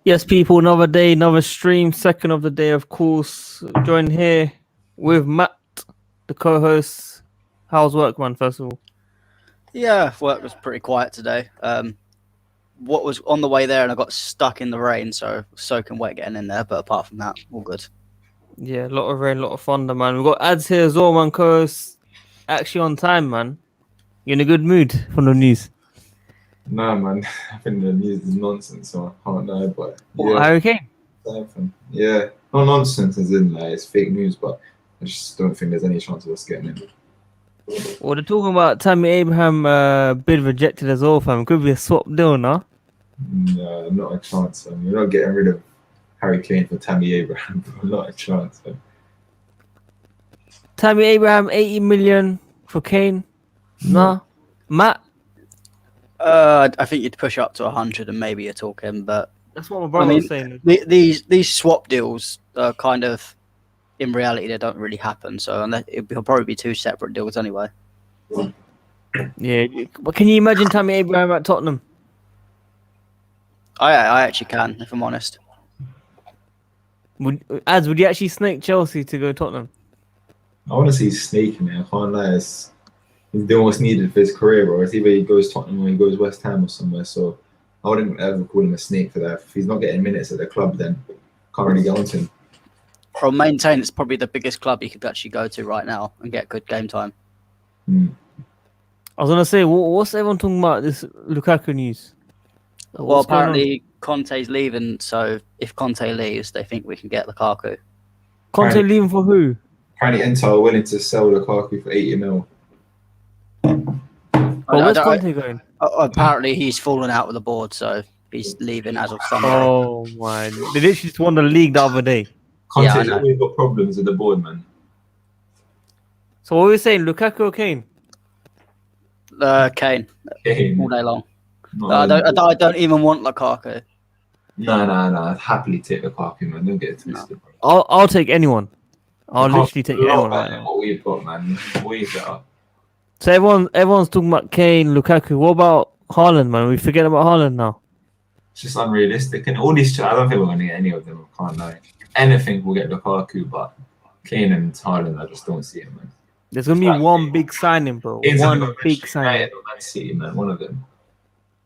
Yes, people, another day, another stream, second of the day, of course. Join here with Matt, the co-host. How's work, man, first of all? Yeah, work was pretty quiet today. What was on the way there, and I got stuck in the rain, so soaking wet getting in there. But apart from that, all good. Yeah, a lot of rain, a lot of thunder, man. We've got ads here as well, man, co-host. Actually on time, man. You're in a good mood from the news. Nah, man. I think the news is nonsense, so I can't lie. But What, yeah, Harry Kane? yeah, no nonsense as in like it's fake news, but I just don't think there's any chance of us getting in. Well, they're talking about Tammy Abraham bid rejected as well, fam. Could be a swap deal, no? Nah, not a chance. You're not getting rid of Harry Kane for Tammy Abraham. Not a chance. Tammy Abraham, 80 million for Kane. No. Matt? I think you'd push up to 100 and maybe you're talking, but That's what my brother was saying. these swap deals are kind of, in reality, they don't really happen. So it'll probably be two separate deals anyway. Yeah, but can you imagine Tammy Abraham at Tottenham? I actually can, if I'm honest. Would you actually snake Chelsea to go Tottenham? I want to see snaking it. I can't lie. He's doing what's needed for his career, bro. It's either he goes Tottenham or he goes West Ham or somewhere. So I wouldn't ever call him a snake for that. If he's not getting minutes at the club, then can't really get onto him. Or maintain it's probably the biggest club you could actually go to right now and get good game time. I was gonna say, what's everyone talking about this Lukaku news? Well, apparently Conte's leaving, so if Conte leaves, they think we can get Lukaku. Conte leaving for who? Apparently, Inter are willing to sell Lukaku for 80 mil. Where's Conte going? Apparently, he's fallen out with the board, so he's leaving as of Sunday. Oh my! They literally just won the league the other day. Conte's always got problems with the board, man. So what are we saying, Lukaku or Kane? Kane. Kane. All day long. I don't even want Lukaku. No. I'd happily take Lukaku, man. Don't get it twisted. No. I'll take anyone. I'll literally take anyone right now. What we've got, man. Way better. So everyone's talking about Kane, Lukaku. What about Haaland, man? We forget about Haaland now. It's just unrealistic. And all these, I don't think we're going to get any of them. I can't lie. Anything will get Lukaku, but Kane and Haaland, I just don't see it, man. There's going to be one big signing, bro. One big signing. Man City, man. One of them.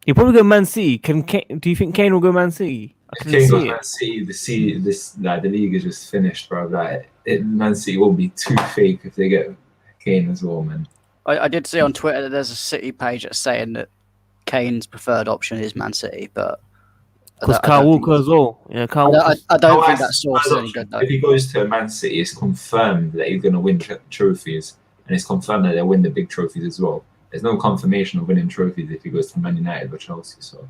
He'll probably go Man City. Do you think Kane will go Man City? If Kane goes Man City, the league is just finished, bro. Man City will be too fake if they get Kane as well, man. I did see on Twitter that there's a City page that's saying that Kane's preferred option is Man City, but because Kyle Walker as well. Yeah, I don't think that source is any good though. If he goes to Man City, it's confirmed that he's going to win trophies, and it's confirmed that they'll win the big trophies as well. There's no confirmation of winning trophies if he goes to Man United or Chelsea. So,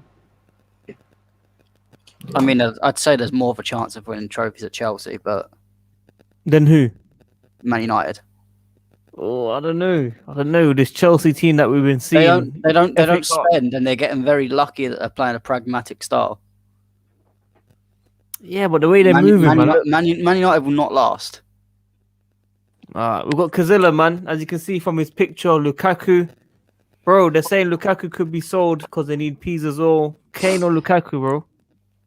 I mean, I'd say there's more of a chance of winning trophies at Chelsea, but then who? Man United. Oh, I don't know. This Chelsea team that we've been seeing. They don't spend, and they're getting very lucky that they're playing a pragmatic style. Yeah, but the way they're moving, Man United will not last. We've got Kazilla, man. As you can see from his picture, Lukaku. Bro, they're saying Lukaku could be sold because they need Peas as well. Kane or Lukaku, bro?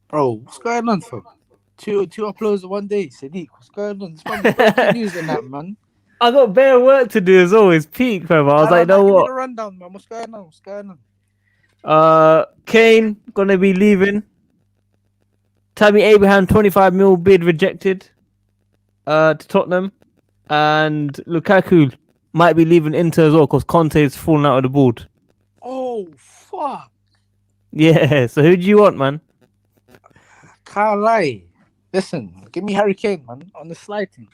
Bro, what's going on, fam? Two uploads in one day, Sadiq. What's going on? It's breaking news in that, man. I got bare work to do as always. Peak, fam. I was like, know what? Give me the rundown, man. What's going on? Kane gonna be leaving. Tammy Abraham 25 mil bid rejected. To Tottenham, and Lukaku might be leaving Inter as well because Conte's fallen out of the board. Oh fuck! Yeah. So who do you want, man? Can't lie. Listen, give me Harry Kane, man, on the sliding.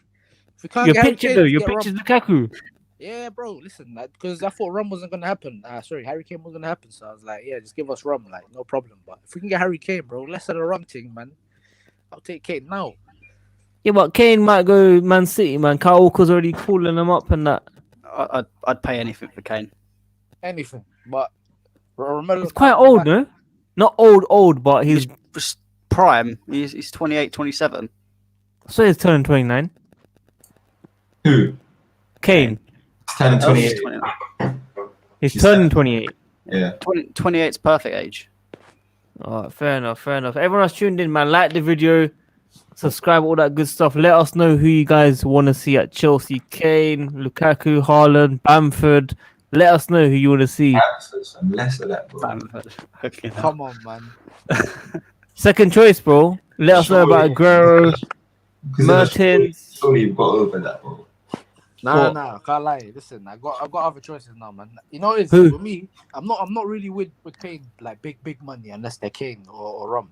If we can't Your get picture Harry though. Kane, Your picture's Lukaku. Yeah, bro. Listen, because I thought Rum wasn't gonna happen. Harry Kane wasn't gonna happen. So I was like, yeah, just give us Rum, like no problem. But if we can get Harry Kane, bro, less of the Rum thing, man. I'll take Kane now. Yeah, but Kane might go Man City, man. Kyle Walker's already calling them up and that. I'd pay anything for Kane. Anything, but Romelu. He's quite old, no? Not old, but he's prime. He's 28, 27. So he's turning 29. Who? Kane. He's turning 28. He's turning 28. Yeah. 28's perfect age. All right, fair enough, fair enough. Everyone that's tuned in, man, like the video, subscribe, all that good stuff. Let us know who you guys want to see at Chelsea. Kane, Lukaku, Haaland, Bamford. Let us know who you want to see. And less of that, bro. Okay, now. Come on, man. Second choice, bro. Let us know about Aguero, Mertens. Surely you've got over that, bro. Nah, can't lie. Listen, I got other choices now, man. You know, it's Who? with me. I'm not really with Kane like big money unless they're Kane or Rom,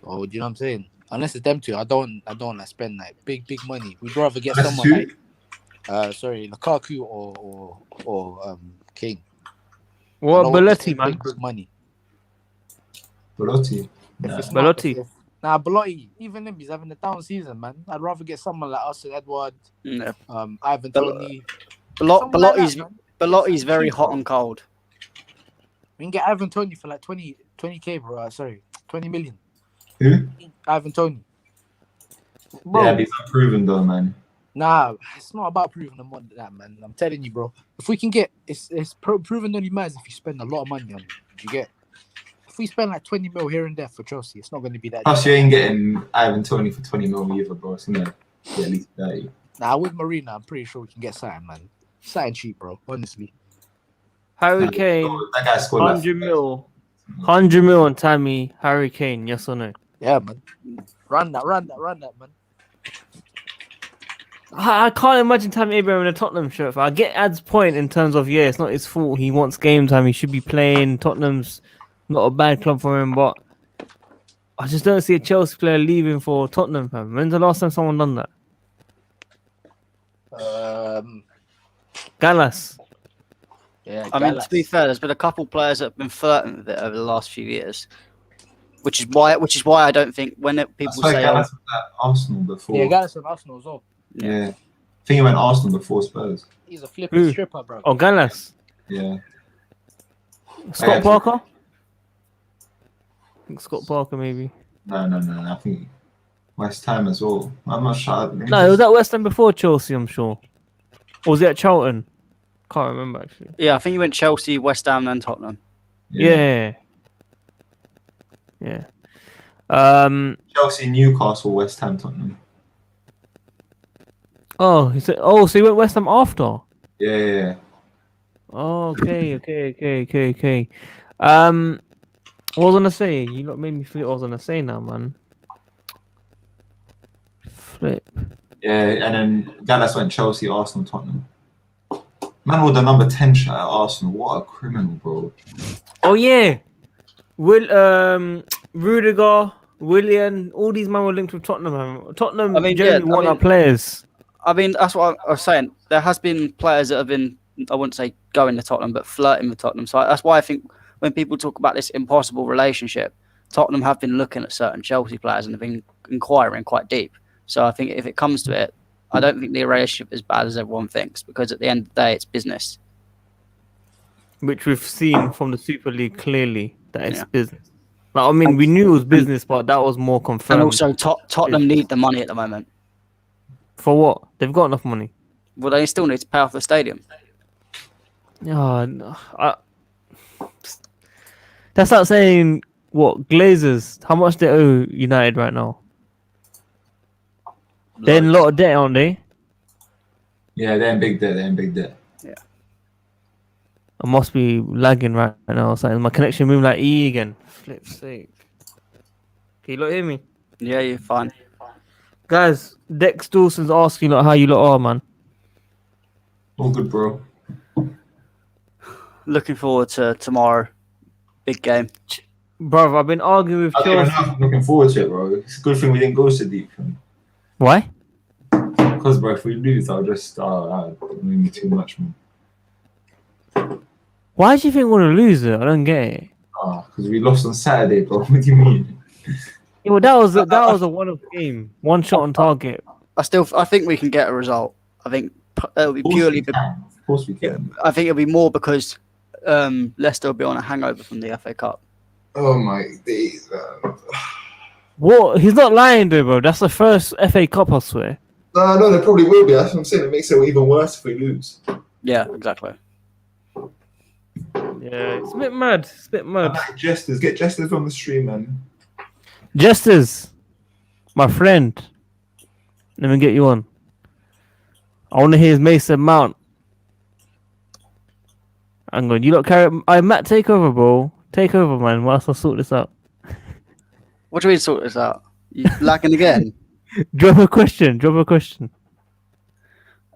or do you know what I'm saying? Unless it's them two, I don't like spend like big money. We'd rather get That's someone two? like Lukaku or Kane. What I don't want to Bellotti, spend man? big money. Belotti. If Nah. it's not- Belotti. if- Nah, Belotti. Even him, he's having a down season, man. I'd rather get someone like Austin Edward, No. Ivan Bel- Toney. Someone like Bellotti's that, man. Bellotti's very cheap, hot bro. and cold. We can get Ivan Toney for like 20k, bro. 20 million. Who? Ivan Toney. Bro, Yeah, but he's not proven though, man. nah, it's not about proving them on that, man. I'm telling you, bro. If we can get, proven only matters if you spend a lot of money on it. You get. If we spend like 20 mil here and there for Chelsea, it's not going to be that. Plus, you ain't getting Ivan Toney for 20 mil either, bro. It's gonna be at least 30. Nah, with Marina, I'm pretty sure we can get something, man. Something cheap, bro. Honestly. Harry Nah, Kane, that guy scored like 100 mil. 100 mil on Tammy, Harry Kane, yes or no? Yeah, man. Run that, man. I can't imagine Tammy Abraham in a Tottenham shirt. I get Ad's point in terms of, yeah, it's not his fault. He wants game time. He should be playing. Tottenham's not a bad club for him, but I just don't see a Chelsea player leaving for Tottenham, fam. When's the last time someone done that? Yeah. Gallas. I mean, to be fair, there's been a couple players that have been flirting with it over the last few years, which is why I don't think people That's why say, Gallas was at Arsenal before. Yeah, Gallas on Arsenal as well. Yeah. I think he went Arsenal before Spurs. He's a flipping Who? stripper, bro. Oh, Gallas. Yeah. Scott Yeah. Parker? I think Scott Parker, maybe. No. I think West Ham as well. I'm not sure. No, it was at West Ham before Chelsea, I'm sure. Or was it at Charlton? Can't remember, actually. yeah, I think he went Chelsea, West Ham, then Tottenham. Yeah. Chelsea, Newcastle, West Ham, Tottenham. Oh, so he went West Ham after? Yeah. Oh, okay. What was I gonna say? You lot made me forget what I was gonna say now, man. Flip. Yeah, and then Gallas went Chelsea, Arsenal, Tottenham. Man with the number 10 shirt at Arsenal. What a criminal, bro. Oh yeah. Rudiger, Willian, all these men were linked with Tottenham. Man. Tottenham generally want our players. I mean, that's what I was saying. There has been players that have been, I wouldn't say going to Tottenham, but flirting with Tottenham. So that's why I think when people talk about this impossible relationship, Tottenham have been looking at certain Chelsea players and have been inquiring quite deep. So I think if it comes to it, I don't think the relationship is as bad as everyone thinks, because at the end of the day, it's business. Which we've seen from the Super League clearly that it's business. Like, I mean, we knew it was business, but that was more confirmed. And also, Tottenham need the money at the moment. For what? They've got enough money. Well, they still need to pay off the stadium. Yeah, that's like saying what Glazers. How much they owe United right now? They're in a lot of debt, aren't they? Yeah, they're in big debt. Yeah. I must be lagging right now. So my connection moving like E again. Flip's sake. Can you lot hear me? Yeah, you're fine. Guys, Dex Dawson's asking how you lot are, man. All good, bro. Looking forward to tomorrow. Big game. Bro, I've been arguing with I don't even Chelsea. know if I'm looking forward to it, bro. It's a good thing we didn't go so deep. Why? Because, bro, if we lose, I'll just it'll make me too much, man. Why do you think we're gonna lose it? I don't get it. Because we lost on Saturday, bro. What do you mean? Yeah, well, that was a one-off game, one shot on target. I think we can get a result. I think it'll be purely. Of course we can. I think it'll be more because Leicester will be on a hangover from the FA Cup. Oh my days. What? He's not lying, though, bro. That's the first FA Cup, I swear. No, they probably will be. That's what I'm saying. It makes it even worse if we lose. Yeah, exactly. Yeah, Yeah, it's a bit mad. It's a bit I mad. like Jesters. Get Jesters on the stream, man. Jesters, my friend. Let me get you on. I want to hear his Mason Mount. I'm going. You lot carry. Matt, take over, bro. Take over, man. Whilst I sort this out. What do we sort this out? You lagging again? Drop a question. Drop a question.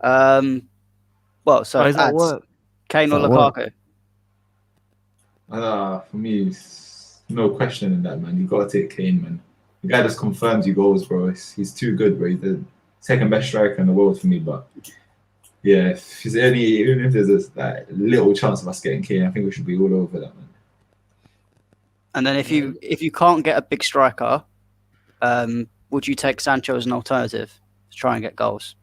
Well, so Oh, is that ads, work? Kane or Does that work? Lukaku? For me, it's no question in that, man. You gotta take Kane, man. The guy just confirms you goals, bro. He's too good, bro. He's the second best striker in the world for me. But yeah, even if there's a little chance of us getting Kane, I think we should be all over that, man. And then if you can't get a big striker, would you take Sancho as an alternative to try and get goals?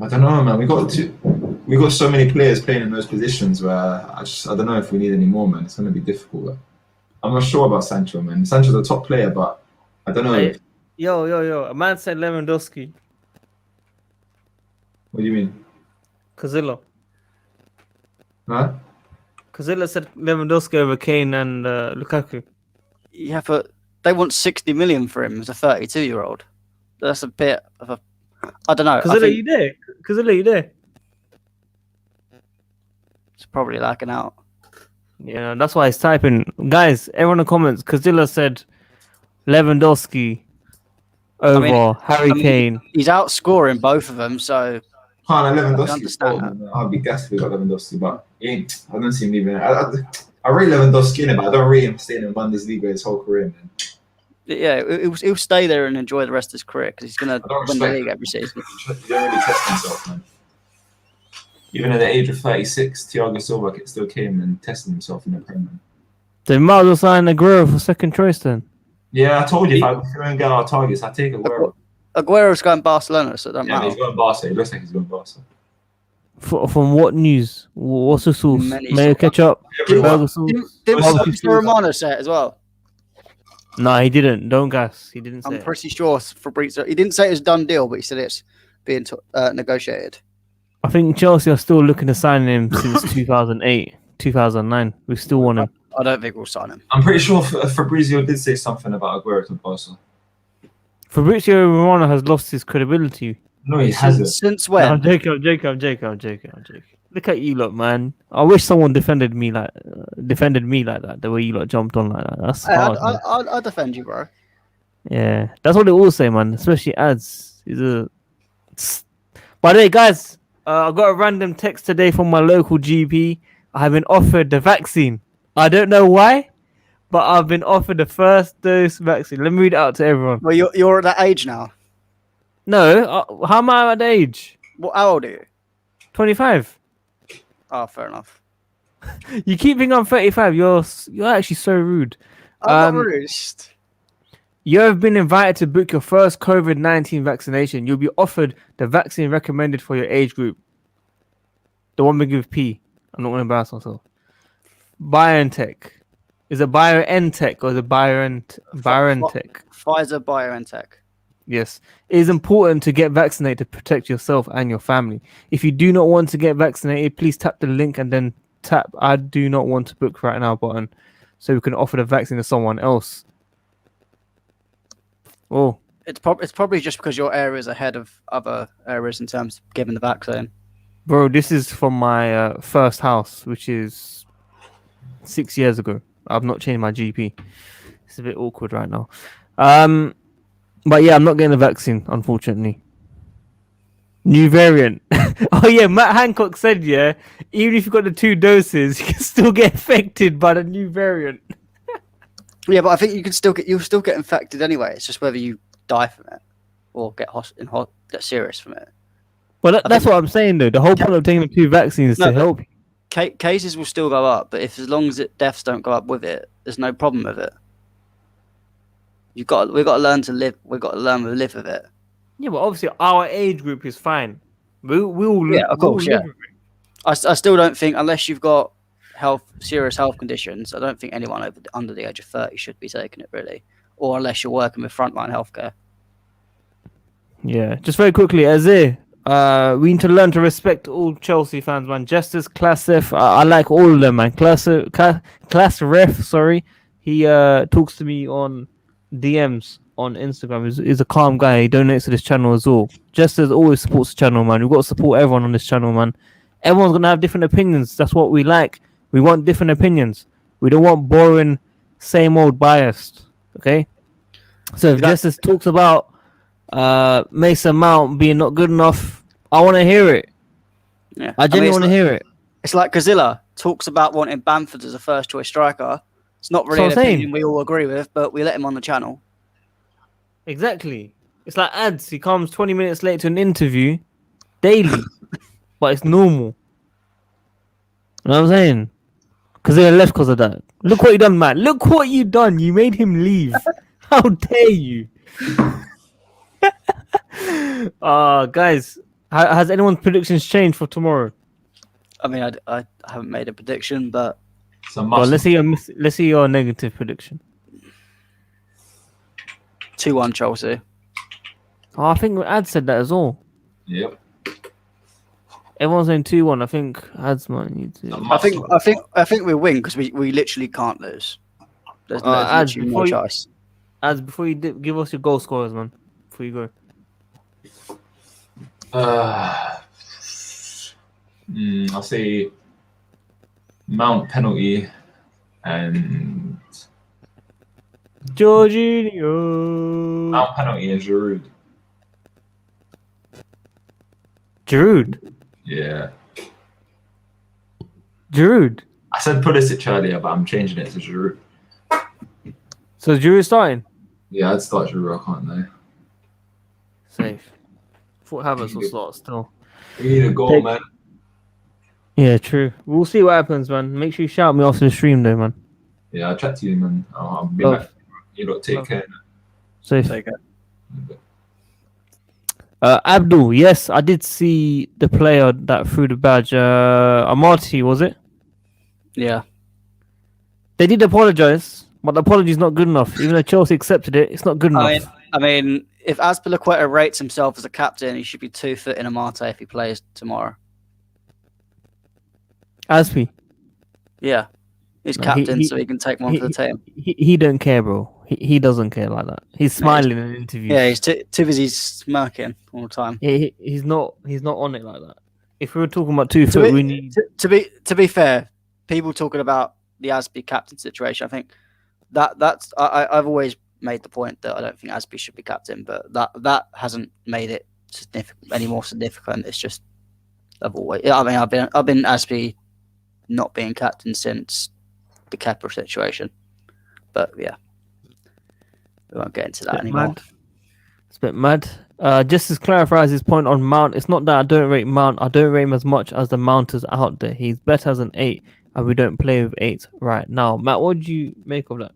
I don't know, man. We got so many players playing in those positions where I don't know if we need any more, man. It's gonna be difficult. I'm not sure about Sancho, man. Sancho's a top player, but I don't know. Hey, yo. A man said Lewandowski. What do you mean? Cazillo. Huh? Cazillo said Lewandowski over Kane and Lukaku. Yeah, but they want 60 million for him as a 32-year-old. That's a bit of a. I don't know. Cazillo, you there? Cazillo, you there? It's probably lacking out. Yeah, that's why he's typing. Guys, everyone in the comments, Cazilla said Lewandowski over Harry Kane. He's outscoring both of them, so Can't I Lewandowski. understand that. I'll be gassed if we got Lewandowski, but I don't see him leaving. I rate Lewandowski in it, but I don't rate him staying in Bundesliga his whole career, man. Yeah, he'll stay there and enjoy the rest of his career because he's going to win the league every season. He don't really test himself, man. Even at the age of 36, Thiago Silva still came and tested himself in the Premier. They might as well sign Aguero for second choice then. Yeah, I told you if I couldn't get our targets, I'd take Aguero. Aguero's going Barcelona, so it don't Yeah, matter. he's going Barca. It looks like he's going Barca. From what news? What's the source? Many Mayo sources. ketchup? Everyone. Burger sauce? Didn't Barbecue Fabrizio Romano say it as well? No, he didn't. Don't gas. He didn't say I'm it. pretty sure Fabrizio. He didn't say it was a done deal, but he said it's being negotiated. I think Chelsea are still looking to sign him since 2008, 2009. We still want him. I don't think we'll sign him. I'm pretty sure Fabrizio did say something about Aguero to Barca. Fabrizio Romano has lost his credibility. No, he hasn't. Since No, when? I'm joking. Look at you lot, man. I wish someone defended me like that. The way you lot jumped on like that. That's Hey, hard. man. I'll defend you, bro. Yeah, that's what they all say, man. Especially ads. By the way, guys, I got a random text today from my local GP. I have been offered the vaccine. I don't know why, but I've been offered the first dose vaccine. Let me read it out to everyone. Well, you're at that age now. No, how am I at that age? How old are you? 25. Oh, fair enough. You keep thinking I'm 35. You're actually so rude. I'm not rude. You have been invited to book your first COVID-19 vaccination. You'll be offered the vaccine recommended for your age group. The one beginning with P. I'm not going to embarrass myself. BioNTech. Is it BioNTech or is it BioNTech? Pfizer BioNTech. Yes. It is important to get vaccinated to protect yourself and your family. If you do not want to get vaccinated, please tap the link and then tap I do not want to book right now button so we can offer the vaccine to someone else. Oh. It's probably just because your area is ahead of other areas in terms of giving the vaccine. Bro, this is from my first house, which is 6 years ago. I've not changed my GP. It's a bit awkward right now. But yeah, I'm not getting the vaccine, unfortunately. New variant. Oh yeah, Matt Hancock said, yeah, even if you got the 2 doses, you can still get affected by the new variant. Yeah, but I think you'll still get infected anyway. It's just whether you die from it or get serious from it. Well, that's what I'm saying though. The whole point of taking the 2 vaccines is to help you. Cases will still go up, but as long as deaths don't go up with it, there's no problem with it. We've got to learn to live. We've got to learn to live with it. Yeah, but obviously our age group is fine. We'll Yeah, of course, yeah. I still don't think, unless you've got serious health conditions, I don't think anyone under the age of 30 should be taking it, really. Or unless you're working with frontline healthcare. Yeah, just very quickly, Azir, We need to learn to respect all Chelsea fans, man. Justice, Classif, I like all of them, man. Class Ref, sorry. He talks to me on DMs on Instagram. He's a calm guy. He donates to this channel as well. Justice always supports the channel, man. We've got to support everyone on this channel, man. Everyone's gonna have different opinions. That's what we like. We want different opinions. We don't want boring, same old biased. Okay. So if Justice talks about Mason Mount being not good enough, I want to hear it. Yeah, I genuinely want to hear it. It's like Gazilla talks about wanting Bamford as a first choice striker. It's not really That's an what I'm saying. opinion we all agree with, but we let him on the channel. Exactly. It's like ads. He comes 20 minutes late to an interview daily, but it's normal. You know what I'm saying? Because they left because of that. Look what you done, man. Look what you done. You made him leave. How dare you? Guys, has anyone's predictions changed for tomorrow? I mean, I haven't made a prediction, but It's a Well, must. let's see your negative prediction. 2-1 Chelsea. Oh, I think Ad said that as well. Yep. Everyone's saying 2-1. I think Ad's might need It's a to. must. I think we win because we literally can't lose. There's Ads, literally no choice. Ads, before you give us your goal scorers, man. Before you go. I'll say Mount penalty and Jorginho. Mount penalty and Giroud. Giroud. Yeah. Giroud. I said Pulisic earlier, but I'm changing it to Giroud. So Giroud starting? Yeah, I'd start Giroud. I can't know. Safe. Thought Havertz will start still. We need a goal, Take- man. Yeah, true. We'll see what happens, man. Make sure you shout me after the stream, though, man. Yeah, I'll chat to you, man. I'll be Love. back. You lot take Love. care. Safe. Take it. Abdul, yes, I did see the player that threw the badge. Amati, was it? Yeah. They did apologize, but the apology is not good enough. Even though Chelsea accepted it, it's not good enough. I mean, if Azpilicueta rates himself as a captain, he should be 2 foot in Amate if he plays tomorrow. Aspi, Yeah. He's No, captain, so he can take one for the team. he don't care, bro. He doesn't care like that. He's smiling in interviews. Yeah, he's too busy smirking all the time. He's not on it like that. If we were talking about 2 foot, we need. To be fair, people talking about the Aspi captain situation, I think I've always made the point that I don't think Aspi should be captain, but that hasn't made it any more significant. It's just I've been Aspi not being captain since the Kepa situation, but yeah, we won't get into that anymore. Mad. It's a bit mad. Just to clarify his point on Mount, it's not that I don't rate Mount. I don't rate him as much as the Mounters out there. He's better as an 8, and we don't play with 8 right now. Matt, what do you make of that?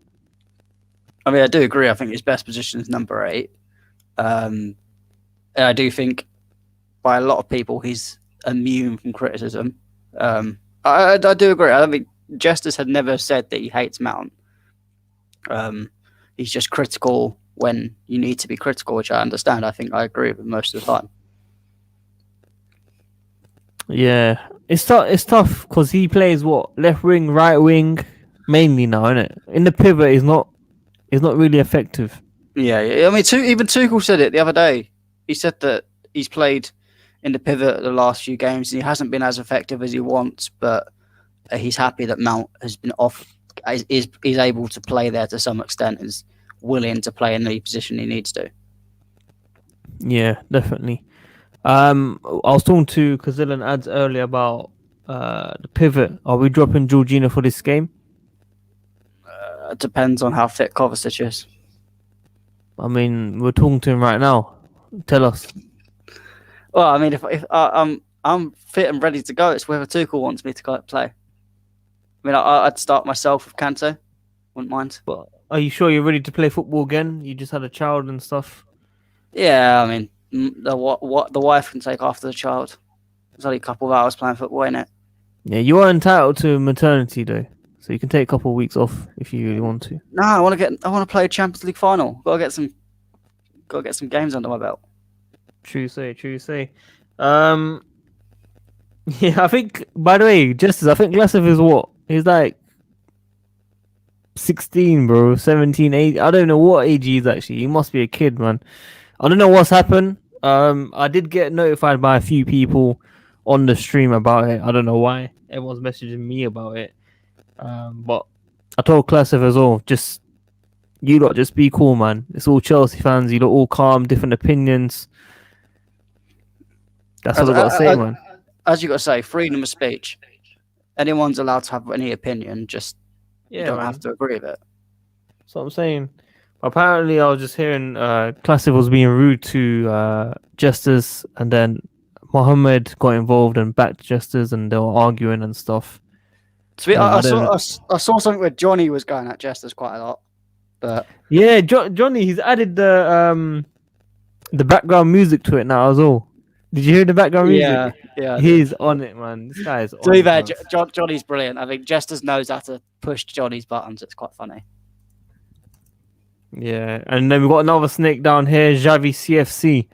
I mean, I do agree. I think his best position is number 8. And I do think by a lot of people he's immune from criticism. I do agree. I don't think Justice had never said that he hates Mount. He's just critical when you need to be critical, which I understand. I think I agree with most of the time. Yeah, it's tough because he plays what, left wing, right wing, mainly now, isn't it? In the pivot, he's not really effective. Yeah. I mean, even Tuchel said it the other day. He said that he's played in the pivot the last few games and he hasn't been as effective as he wants, but he's happy that Mount has been off. Is able to play there to some extent. Is willing to play in the position he needs to. Yeah, definitely. I was talking to Kazil and Ads earlier about the pivot. Are we dropping Jorginho for this game? It depends on how fit Kovacic is. I mean, we're talking to him right now. Tell us. Well, I mean, if I'm fit and ready to go, it's whether Tuchel wants me to go play. I mean, I'd start myself with Kante. Wouldn't mind. But are you sure you're ready to play football again? You just had a child and stuff. Yeah, I mean, the wife can take after the child. It's only a couple of hours playing football, ain't it? Yeah, you are entitled to maternity though, so you can take a couple of weeks off if you really want to. No, I want to play a Champions League final. Got to get some games under my belt. True say. Um, yeah, I think. By the way, Justice, I think Glasov is what? He's like 16, bro, 17, 8. I don't know what age he is actually. He must be a kid, man. I don't know what's happened. I did get notified by a few people on the stream about it. I don't know why. Everyone's messaging me about it. But I told Glasov as well, just you lot just be cool, man. It's all Chelsea fans. You lot all calm, different opinions. That's what I gotta say, man. As you got to say, freedom of speech. Anyone's allowed to have any opinion. Just you Yeah, don't man. have to agree with it. That's what I'm saying. Apparently, I was just hearing Classic was being rude to Justice, and then Mohammed got involved and backed Justice, and they were arguing and stuff. I saw something where Johnny was going at Jesters quite a lot, but Yeah, Johnny, he's added the background music to it now as well. Did you hear the background music? yeah. He's on it, man. This guy is on To be it, fair, man. Johnny's brilliant. I think Jesters knows how to push Johnny's buttons. It's quite funny. Yeah, and then we got another snake down here, Xavi CFC.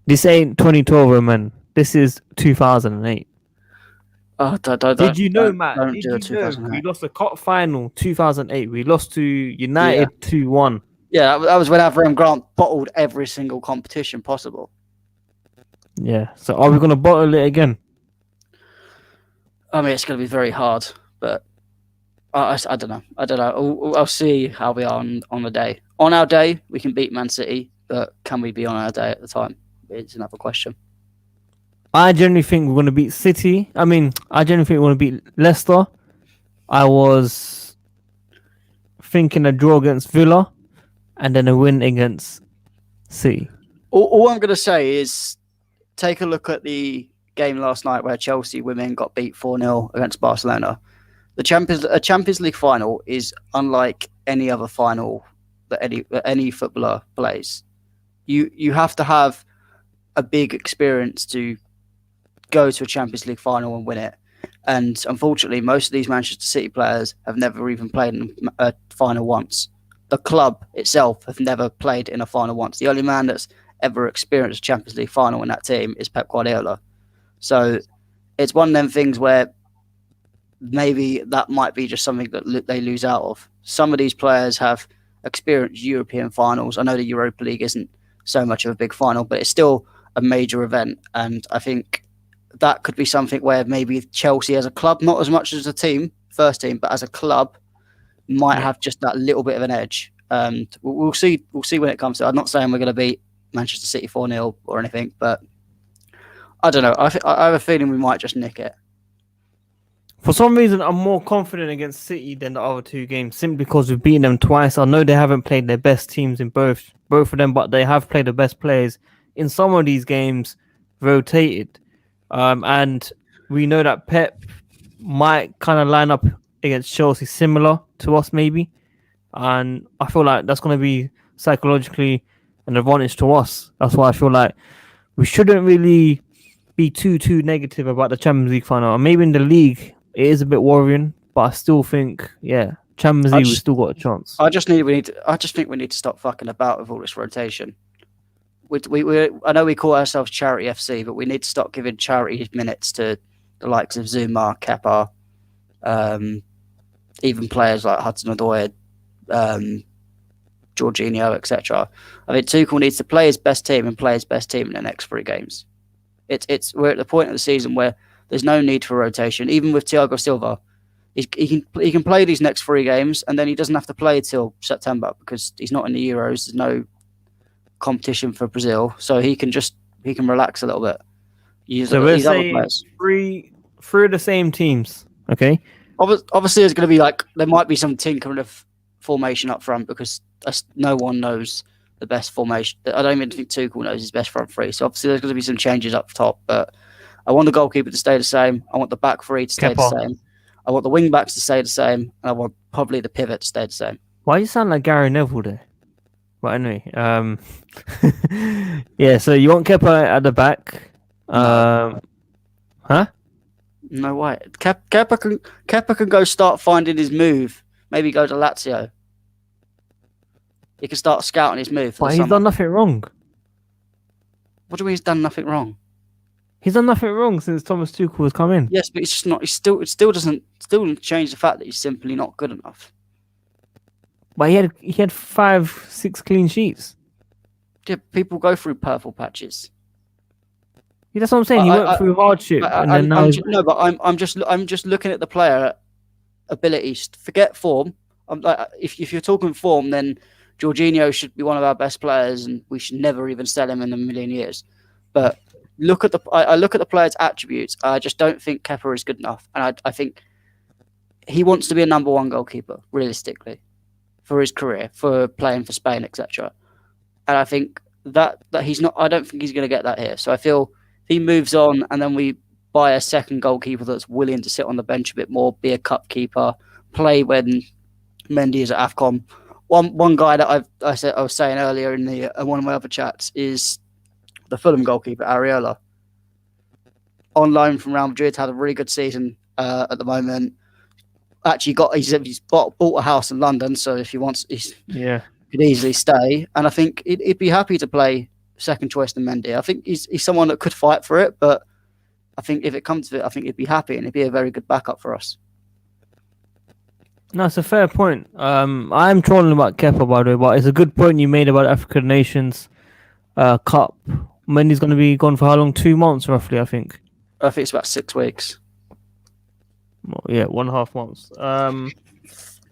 This ain't 2012, man. This is 2008. Oh, Did you know, Matt? Don't Did do you a know 2008. we lost the cup final 2008? We lost to United 2-1. Yeah, that was when Avram Grant bottled every single competition possible. Yeah. So are we gonna bottle it again? I mean, it's going to be very hard, but I don't know. I don't know. I'll see how we are on the day. On our day, we can beat Man City, but can we be on our day at the time? It's another question. I generally think we're gonna beat City. I mean, I generally think we're gonna beat Leicester. I was thinking a draw against Villa, and then a win against City. All I'm going to say is take a look at the game last night where Chelsea women got beat 4-0 against Barcelona. A Champions League final is unlike any other final that any footballer plays. You have to have a big experience to go to a Champions League final and win it. And unfortunately, most of these Manchester City players have never even played in a final once. The club itself have never played in a final once. The only man that's ever experienced a Champions League final in that team is Pep Guardiola. So it's one of them things where maybe that might be just something that they lose out of. Some of these players have experienced European finals. I know the Europa League isn't so much of a big final, but it's still a major event. And I think that could be something where maybe Chelsea as a club, not as much as a team, first team, but as a club, might have just that little bit of an edge. We'll see. We'll see when it comes to it. I'm not saying we're going to beat Manchester City 4-0 or anything, but I don't know. I have a feeling we might just nick it. For some reason, I'm more confident against City than the other two games, simply because we've beaten them twice. I know they haven't played their best teams in both of them, but they have played the best players in some of these games, rotated. And we know that Pep might kind of line up against Chelsea similar to us, maybe. And I feel like that's going to be psychologically an advantage to us. That's why I feel like we shouldn't really be too negative about the Champions League final. And maybe in the league, it is a bit worrying, but I still think, Champions League, we still got a chance. I just think we need to stop fucking about with all this rotation. I know we call ourselves Charity FC, but we need to stop giving charity minutes to the likes of Zuma, Kepa, even players like Hudson-Odoi, Jorginho, etc. I think Tuchel needs to play his best team and play his best team in the next 3 games. We're at the point of the season where there's no need for rotation. Even with Thiago Silva, he can play these next 3 games, and then he doesn't have to play till September because he's not in the Euros. There's no competition for Brazil, so he can relax a little bit. So we're saying 3 of the same teams, okay? Obviously, there's going to be there might be some tinkering of formation up front because no one knows the best formation. I don't even think Tuchel knows his best front 3. So obviously, there's going to be some changes up top, but I want the goalkeeper to stay the same. I want the back 3 to stay the same. I want the wing backs to stay the same, and I want probably the pivot to stay the same. Why you sound like Gary Neville there? But anyway, so you want Kepa at the back? Huh? No way. Kepa can go start finding his move. Maybe go to Lazio. He can start scouting his move. But he's done nothing wrong. What do you mean he's done nothing wrong? He's done nothing wrong since Thomas Tuchel has come in. Yes, but it's just not. It still doesn't change the fact that he's simply not good enough. But he had 5-6 clean sheets. Yeah, people go through purple patches. Yeah, that's what I'm saying. He went through hardship, and then now I'm just looking at the player abilities. Forget form. I'm like, if you're talking form, then Jorginho should be one of our best players, and we should never even sell him in a million years. But I look at the player's attributes. I just don't think Kepa is good enough, and I think he wants to be a number one goalkeeper realistically for his career, for playing for Spain, etc. And I think that he's not. I don't think he's going to get that here. So I feel if he moves on, and then we buy a second goalkeeper that's willing to sit on the bench a bit more, be a cup keeper, play when Mendy is at AFCON. One guy that I was saying earlier in the one of my other chats is the Fulham goalkeeper Areola, on loan from Real Madrid, had a really good season at the moment. Actually, he's bought a house in London, so if he wants, he could easily stay. And I think he'd be happy to play second choice than Mendy. I think he's someone that could fight for it, but I think if it comes to it, I think he'd be happy and he'd be a very good backup for us. No, it's a fair point. I'm trolling about Kepa, by the way, but it's a good point you made about African Nations Cup. Mendy's going to be gone for how long? 2 months, roughly, I think. I think it's about 6 weeks. Well, yeah, 1.5 months.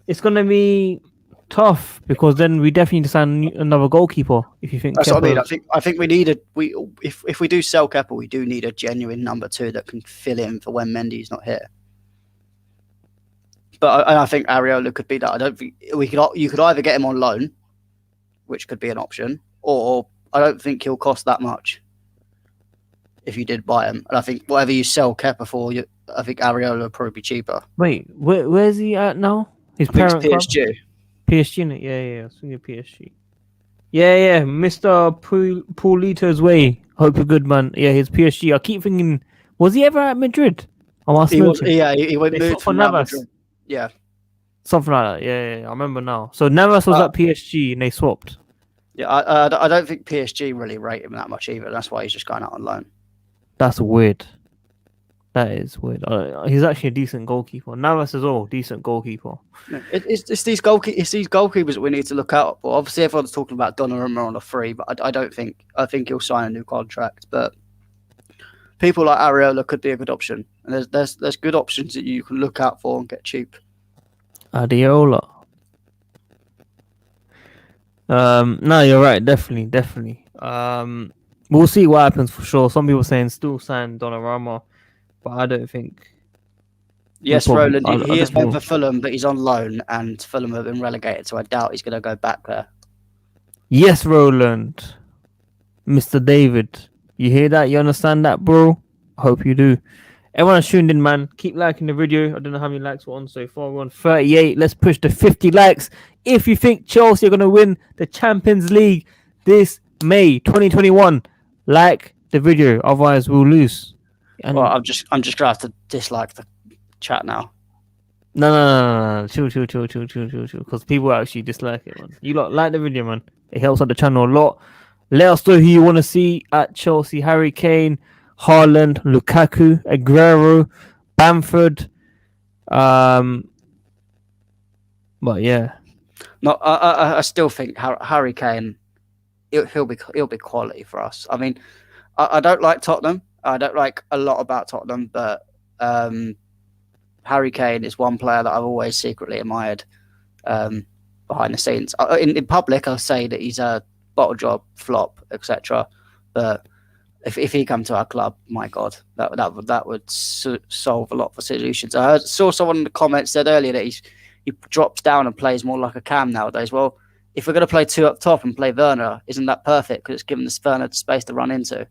It's going to be tough because then we definitely need to sign another goalkeeper. If you think that's what I mean. I think if we do sell Kepa, we do need a genuine number 2 that can fill in for when Mendy's not here. But I think Areola could be that. I don't think you could either get him on loan, which could be an option, or I don't think he'll cost that much if you did buy him. And I think whatever you sell Kepa for, I think Areola will probably be cheaper. Wait, where's he at now? His I think parent it's PSG. club? PSG, innit? Yeah. I was thinking PSG. Yeah. Mr. Paulito's way. Hope you're good, man. Yeah, his PSG. I keep thinking, was he ever at Madrid? He went moved from Real Madrid. Yeah. Something like that. Yeah. I remember now. So Navas was at PSG and they swapped. Yeah, I don't think PSG really rate him that much either. That's why he's just going out on loan. That's weird. That is weird. He's actually a decent goalkeeper. Navas as well, decent goalkeeper. It's these goalkeepers that we need to look out for. Obviously, everyone's talking about Donnarumma on a free, but I think he'll sign a new contract. But people like Areola could be a good option, and there's good options that you can look out for and get cheap. Areola. No, you're right. Definitely. We'll see what happens for sure. Some people saying still sign Donnarumma, but I don't think. Yes, Roland, he is playing for Fulham, but he's on loan, and Fulham have been relegated, so I doubt he's going to go back there. Yes, Roland. Mr. David. You hear that? You understand that, bro? I hope you do. Everyone that's tuned in, man. Keep liking the video. I don't know how many likes we're on so far. We're on 38. Let's push to 50 likes. If you think Chelsea are going to win the Champions League this May 2021, like the video. Otherwise, we'll lose. And well, I'm just going to have to dislike the chat now. No. Chill. Because people actually dislike it, man. You lot like the video, man. It helps out the channel a lot. Let us know who you want to see at Chelsea. Harry Kane, Haaland, Lukaku, Aguero, Bamford. But yeah. No, I still think Harry Kane, he'll be quality for us. I mean, I don't like Tottenham. I don't like a lot about Tottenham, but Harry Kane is one player that I've always secretly admired behind the scenes. In public, I'll say that he's a bottle job, flop, etc. But if he come to our club, my God, that would solve a lot for solutions. I saw someone in the comments said earlier that he drops down and plays more like a cam nowadays. Well, if we're going to play 2 up top and play Werner, isn't that perfect? Because it's given this Werner the space to run into.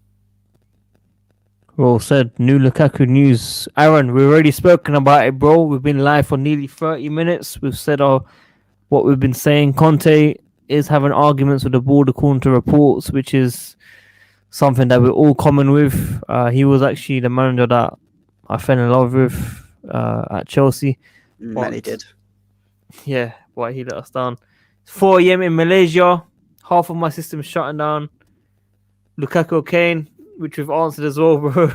Well said. New Lukaku news. Aaron, we've already spoken about it, bro. We've been live for nearly 30 minutes. We've said what we've been saying. Conte is having arguments with the board according to reports, which is something that we're all common with. He was actually the manager that I fell in love with at Chelsea. Many did. Yeah, but he let us down. 4 a.m. in Malaysia. Half of my system's shutting down. Lukaku, Kane. which we've answered as well, bro.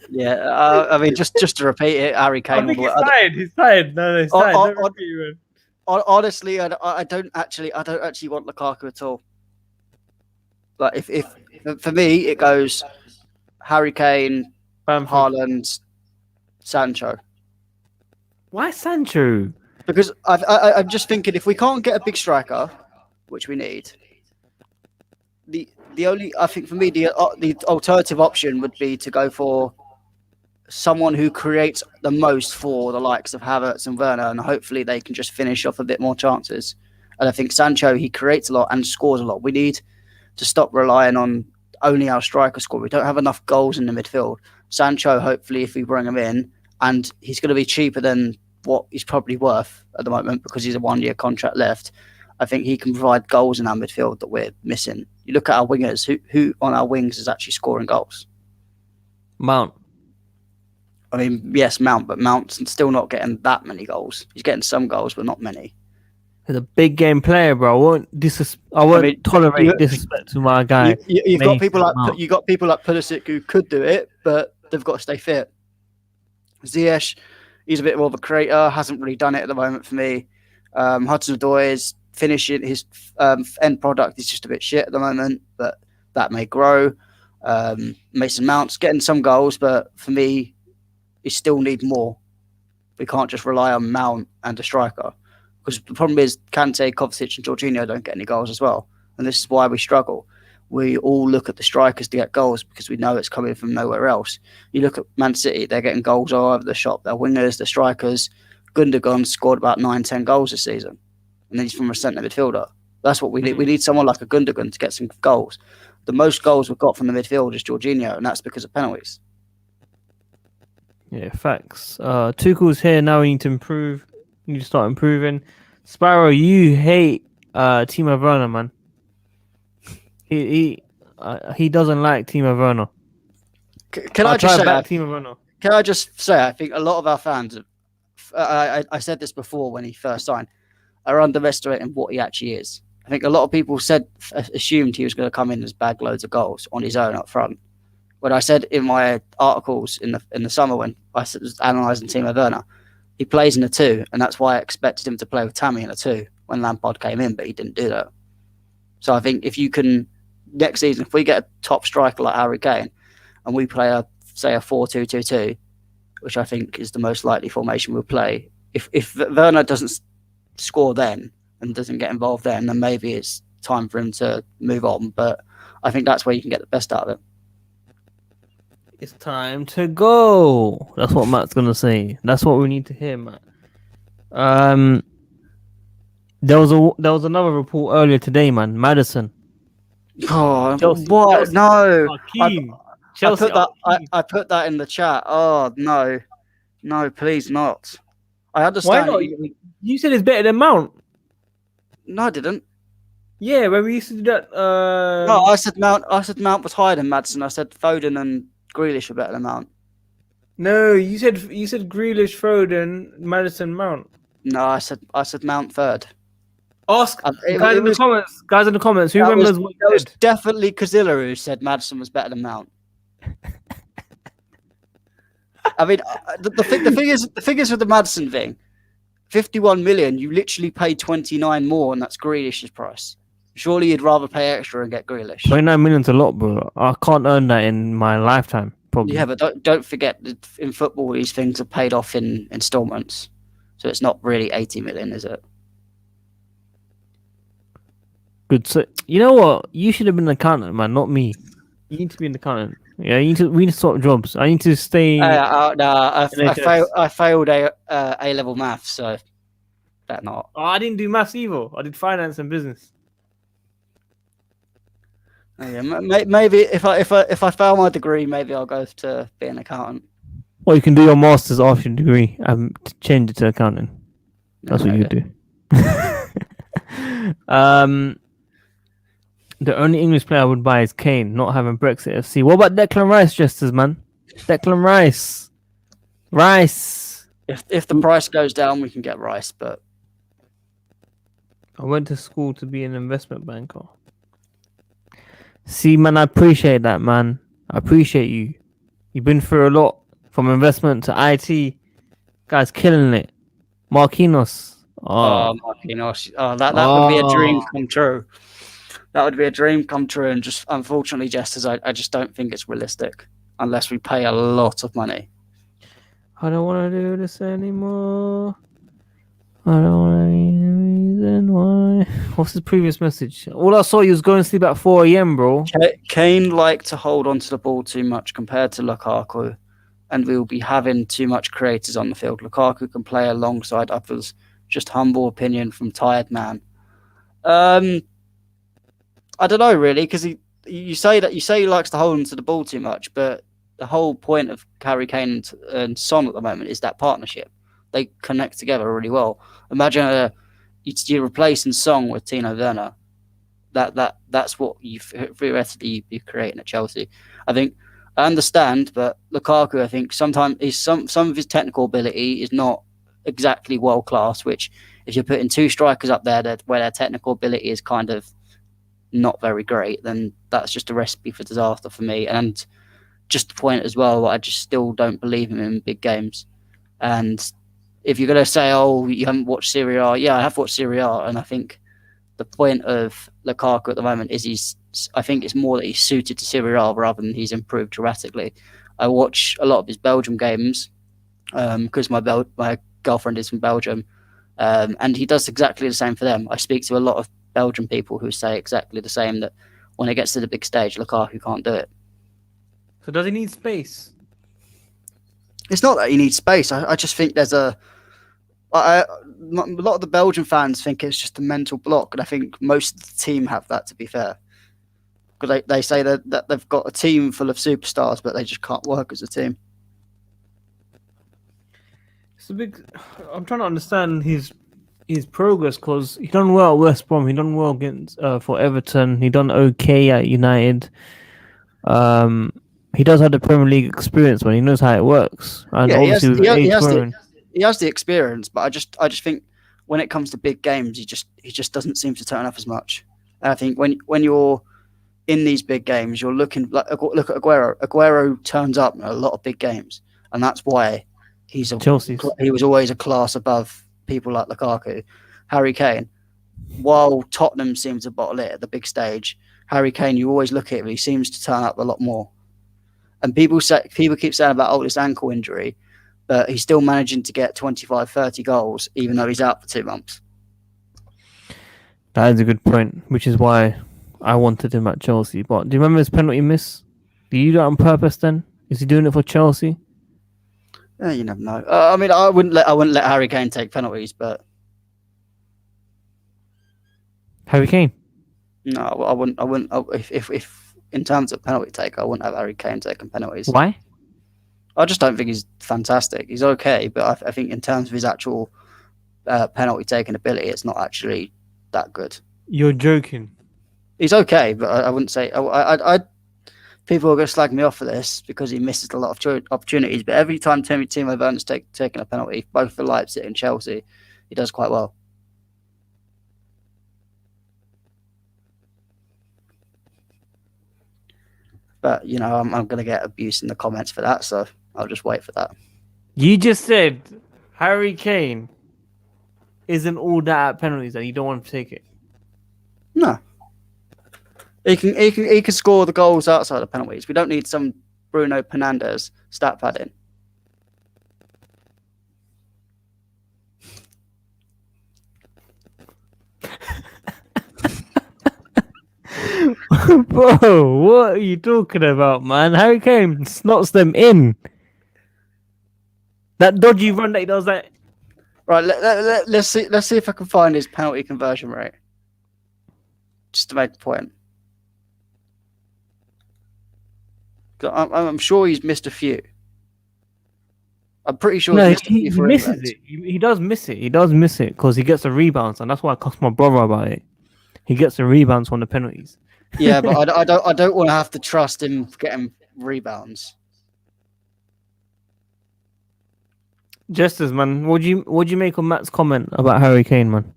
Yeah, I mean, just to repeat it, Harry Kane. I think all the he's way. tired. He's tired. No, he's Oh, tired. oh, Don't oh, repeat it, man. Honestly, I don't actually want Lukaku at all. Like if for me it goes Harry Kane, Bamford. Haaland, Sancho. Why Sancho? Because I'm just thinking if we can't get a big striker, which we need, the only I think for me the alternative option would be to go for someone who creates the most for the likes of Havertz and Werner, and hopefully they can just finish off a bit more chances. And I think Sancho, he creates a lot and scores a lot. We need to stop relying on only our striker score. We don't have enough goals in the midfield. Sancho, hopefully, if we bring him in, and he's going to be cheaper than what he's probably worth at the moment because he's a 1-year contract left. I think he can provide goals in our midfield that we're missing. You look at our wingers, who on our wings is actually scoring goals? Mount. I mean, yes, Mount, but Mount's still not getting that many goals. He's getting some goals, but not many. He's a big game player, bro. I won't tolerate disrespect to my guy. You've got people like Pulisic who could do it, but they've got to stay fit. Ziyech, he's a bit more of a creator, hasn't really done it at the moment for me. Hudson-Odoi is finishing his end product is just a bit shit at the moment, but that may grow. Mason Mount's getting some goals, but for me, he still need more. We can't just rely on Mount and a striker. Because the problem is Kante, Kovacic and Jorginho don't get any goals as well. And this is why we struggle. We all look at the strikers to get goals because we know it's coming from nowhere else. You look at Man City, they're getting goals all over the shop. Their wingers, their strikers. Gundogan scored about 9-10 goals this season. And he's from a centre midfielder. That's what we need. We need someone like a Gundogan to get some goals. The most goals we've got from the midfield is Jorginho, and that's because of penalties. Yeah, facts. Tuchel's here now. We need to improve. We need to start improving. Sparrow, you hate Timo Werner, man. He doesn't like Timo Werner. Can I just say, I think a lot of our fans, I said this before when he first signed, are underestimating what he actually is. I think a lot of people assumed he was going to come in and bag loads of goals on his own up front. When I said in my articles in the summer when I was analysing Timo Werner, he plays in a 2, and that's why I expected him to play with Tammy in a 2 when Lampard came in, but he didn't do that. So I think if you can, next season, if we get a top striker like Harry Kane, and we play a 4-2-2-2, which I think is the most likely formation we'll play, if Werner doesn't score then and doesn't get involved then maybe it's time for him to move on. But I think that's where you can get the best out of it. It's time to go. That's what Matt's gonna say. That's what we need to hear, Matt. There was another report earlier today, man. Madison. Oh, Chelsea, what? Chelsea. No. Chelsea. I put that in the chat. Oh no, please not. I understand. Why not? You said it's better than Mount. No, I didn't. Yeah, when we used to do that. No, I said Mount. I said Mount was higher than Madison. I said Foden and Grealish were better than Mount. No, you said Grealish, Foden, Madison, Mount. No, I said Mount third. Ask guys in the comments. Who remembers what it was definitely Cazilla who said Madison was better than Mount. I mean, the thing is with the Madison thing, 51 million. You literally pay 29 more, and that's Grealish's price. Surely you'd rather pay extra and get Grealish. 29 million's a lot, bro. I can't earn that in my lifetime, probably. Yeah, but don't forget that in football these things are paid off in installments, so it's not really 80 million, is it? Good. So, you know what? You should have been an accountant, man, not me. You need to be an accountant. Yeah, we need to swap jobs. I need to stay. I failed A level maths, so that not. Oh, I didn't do maths either. I did finance and business. Oh, yeah, maybe if I fail my degree, maybe I'll go to be an accountant. Well, you can do your master's after your degree and change it to accounting. That's what you do. The only English player I would buy is Kane, not having Brexit FC. What about Declan Rice, Jesters, man? Declan Rice. If the price goes down, we can get Rice, but I went to school to be an investment banker. See, man, I appreciate that, man. I appreciate you. You've been through a lot, from investment to IT. Guys, killing it. Marquinhos. Oh, Oh, Marquinhos. Oh, that would be a dream come true. That would be a dream come true, and just unfortunately, just as I just don't think it's realistic unless we pay a lot of money. I don't want to do this anymore. I don't want any reason why. What's his previous message? All I saw, he was going to sleep at 4 a.m., bro. Kane liked to hold on to the ball too much compared to Lukaku, and we will be having too much creators on the field. Lukaku can play alongside others. Just humble opinion from tired man. I don't know really, because you say he likes to hold on to the ball too much, but the whole point of Harry Kane and Son at the moment is that partnership. They connect together really well. Imagine you're replacing Son with Tino Werner. That's what you theoretically be creating at Chelsea. I understand, but Lukaku, I think sometimes some of his technical ability is not exactly world class. Which, if you're putting two strikers up there where their technical ability is kind of not very great, then that's just a recipe for disaster for me. And just the point as well, I just still don't believe him in big games. And if you're going to say, oh, you haven't watched Serie A, yeah, I have watched Serie A, and I think the point of Lukaku at the moment is I think it's more that he's suited to Serie A rather than he's improved dramatically. I watch a lot of his Belgium games because my girlfriend is from Belgium, and he does exactly the same for them. I speak to a lot of Belgian people who say exactly the same, that when it gets to the big stage, Lukaku can't do it. So does he need space? It's not that he needs space. I just think there's a lot of the Belgian fans think it's just a mental block, and I think most of the team have that, to be fair. Because they say that they've got a team full of superstars, but they just can't work as a team. It's a big. I'm trying to understand his progress, because he done well at West Brom. He done well against for Everton. He done okay at United. He does have the Premier League experience, when he knows how it works, and Yeah, obviously with age growing. he has the experience, but I just think when it comes to big games, he just doesn't seem to turn up as much. And I think when you're in these big games, you're look at Aguero. Aguero turns up in a lot of big games, and that's why he was always a class above people like Lukaku. Harry Kane, while Tottenham seems to bottle it at the big stage, Harry Kane, you always look at him, he seems to turn up a lot more. And people keep saying about this ankle injury, but he's still managing to get 25, 30 goals, even though he's out for 2 months. That is a good point, which is why I wanted him at Chelsea. But do you remember his penalty miss? Did you do that on purpose then? Is he doing it for Chelsea? You never know. I mean, I wouldn't let Harry Kane take penalties, but Harry Kane? no, I wouldn't. If in terms of penalty take, I wouldn't have Harry Kane taking penalties. Why? I just don't think he's fantastic. He's okay, but I think in terms of his actual penalty taking ability, it's not actually that good. You're joking. He's okay, but I wouldn't say. People are going to slag me off for this because he misses a lot of opportunities. But every time Timo Werner's taken a penalty, both for Leipzig and Chelsea, he does quite well. But, you know, I'm going to get abuse in the comments for that, so I'll just wait for that. You just said Harry Kane isn't all that at penalties and you don't want to take it. No. He can score the goals outside of penalties. We don't need some Bruno Fernandes stat padding. Bro, what are you talking about, man? Harry Kane slots them in. That dodgy run that he does, that. Right, let's see if I can find his penalty conversion rate. Just to make the point. I'm sure he's missed a few. I'm pretty sure he misses it. He does miss it. He does miss it because he gets the rebounds, and that's why I cussed my brother about it. He gets the rebounds from the penalties. Yeah, but I don't want to have to trust him getting rebounds. Jesters, man, what do you make of Matt's comment about Harry Kane, man?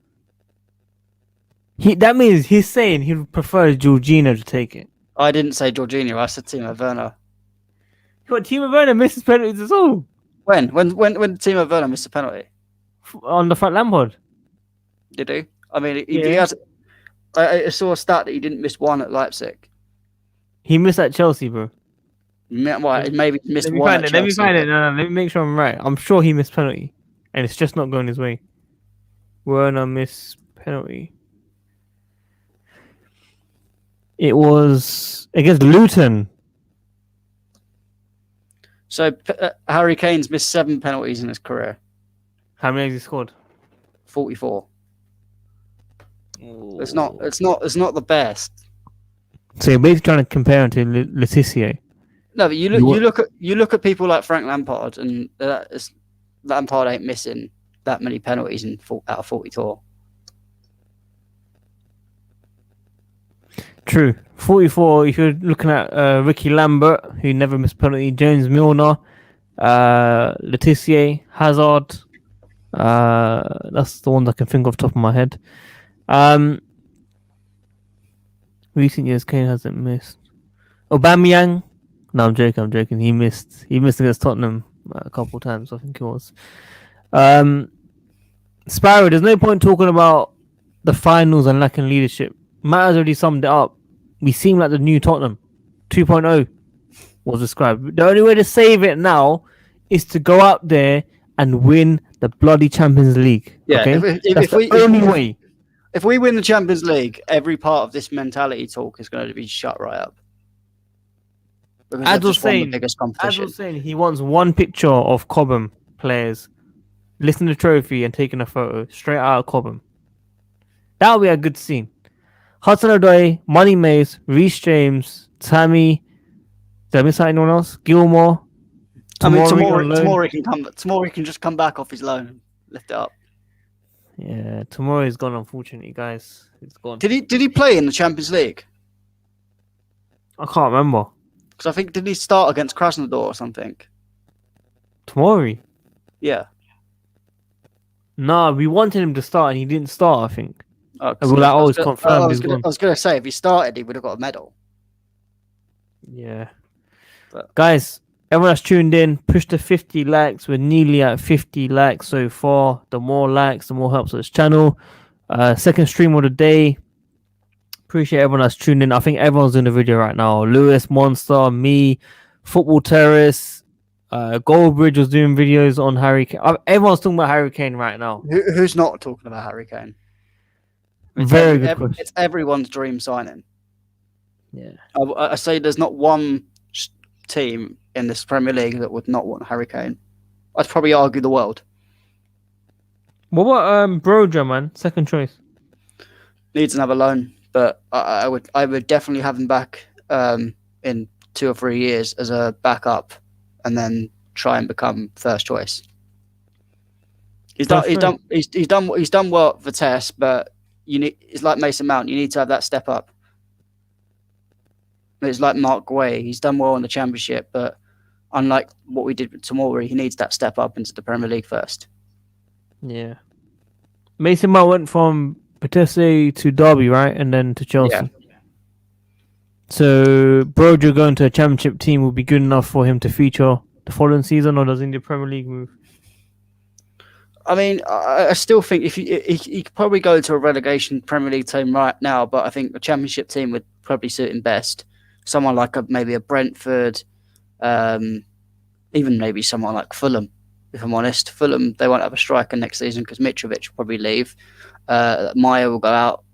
That means he's saying he would prefer Jorginho to take it. I didn't say Jorginho. I said Timo Werner. But Timo Werner misses penalties as well When Timo Werner missed a penalty, on the front Lampard. did he? I mean, he Yeah. has. I saw a stat that he didn't miss one at Leipzig. He missed at Chelsea, bro. Well, maybe he missed Let me one find at it. Let me Chelsea. find it. No, let me make sure I'm right. I'm sure he missed penalty, and it's just not going his way. Werner missed penalty. It was against Luton. So Harry Kane's missed 7 penalties in his career. How many has he scored? 44. It's not the best. So you're basically trying to compare him to Letitia. No, but you look at people like Frank Lampard, and Lampard ain't missing that many penalties out of 44. True. 44, if you're looking at Ricky Lambert, who never missed penalty, James Milner, Letitia, Hazard. That's the ones I can think of top of my head. Recent years, Kane hasn't missed. Aubameyang. No, I'm joking. He missed against Tottenham a couple of times, I think it was. Sparrow, there's no point talking about the finals and lacking leadership. Matt has already summed it up. We seem like the new Tottenham. 2.0 was described. The only way to save it now is to go out there and win the bloody Champions League. Yeah, okay? That's if the we only way. If we win the Champions League, every part of this mentality talk is going to be shut right up. Because As they've was just won the saying, biggest As competition. was saying, he wants one picture of Cobham players, lifting the trophy and taking a photo straight out of Cobham. That would be a good scene. Hudson-Odoi, Money Mays, Reece James, Tammy. Did I miss out anyone else? Gilmore. Tomorrow he can just come back off his loan and lift it up. Yeah, tomorrow is gone. Unfortunately, guys, it's gone. Did he play in the Champions League? I can't remember. Because I think did he start against Krasnodar or something? Tomorrow. Yeah. Nah, we wanted him to start and he didn't start. I think. Oh, Well, that always confirmed he's gone. I was going to say if he started, he would have got a medal. Yeah. But- Guys, everyone that's tuned in, push to 50 likes. We're nearly at 50 likes so far. The more likes, the more helps this channel. Second stream of the day. Appreciate everyone that's tuned in. I think everyone's in the video right now. Lewis, Monster, me, Football Terrace, Goldbridge was doing videos on Harry Kane. Everyone's talking about Harry Kane right now. Who's not talking about Harry Kane? Very good question. It's everyone's dream signing. Yeah. I say there's not one team in this Premier League that would not want Harry Kane. I'd probably argue the world. What about Broja, man? Second choice. Needs another loan, but I would definitely have him back in 2 or 3 years as a backup, and then try and become first choice. He's done well at Vitesse, but it's like Mason Mount. You need to have that step up. It's like Mark Guay. He's done well in the Championship, but unlike what we did with Tomori, he needs that step up into the Premier League first. Yeah. Mason Mount went from Vitesse to Derby, right? And then to Chelsea. Yeah. So Broja going to a Championship team will be good enough for him to feature the following season, or does he need a Premier League move? I mean, I still think if he could probably go to a relegation Premier League team right now, but I think a Championship team would probably suit him best. Someone like maybe a Brentford, even maybe someone like Fulham. If I'm honest, Fulham, they won't have a striker next season because Mitrovic will probably leave. Maya will go out.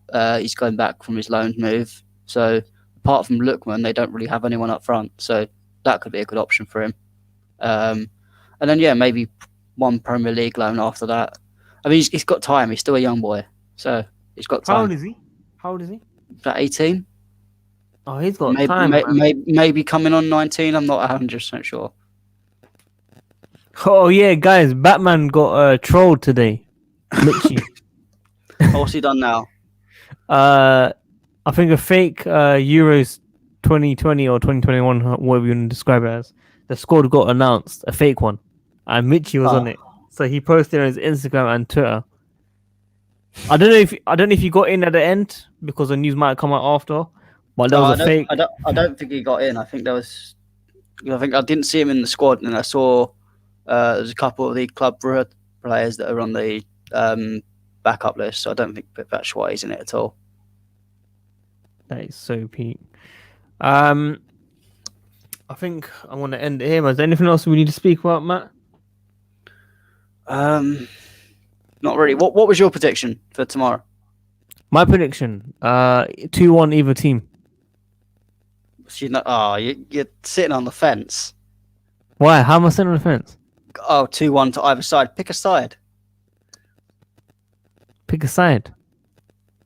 He's going back from his loan move. So apart from Lookman, they don't really have anyone up front. So that could be a good option for him. And then, yeah, maybe one Premier League loan after that. I mean, he's got time. He's still a young boy. So he's got time. How old is he? About 18? Oh, he's got time. Maybe coming on 19. I'm not 100% sure. Oh, yeah, guys. Batman got trolled today. Mitchie. What's he done now? I think a fake Euros 2020 or 2021, whatever you want to describe it as, the squad got announced, a fake one. And Mitchie was on it. So he posted on his Instagram and Twitter. I don't know if he got in at the end because the news might have come out after. But there was a fake. I don't think he got in. I think there was I think I didn't see him in the squad, and I saw there's a couple of the club players that are on the backup list. So I don't think Batshuayi's in it at all. That is so peak. I think I want to end it here. Is there anything else we need to speak about, Matt? Not really. What was your prediction for tomorrow? My prediction: 2-1 either team. You're sitting on the fence. Why? How am I sitting on the fence? 2-1 to either side. Pick a side. Pick a side.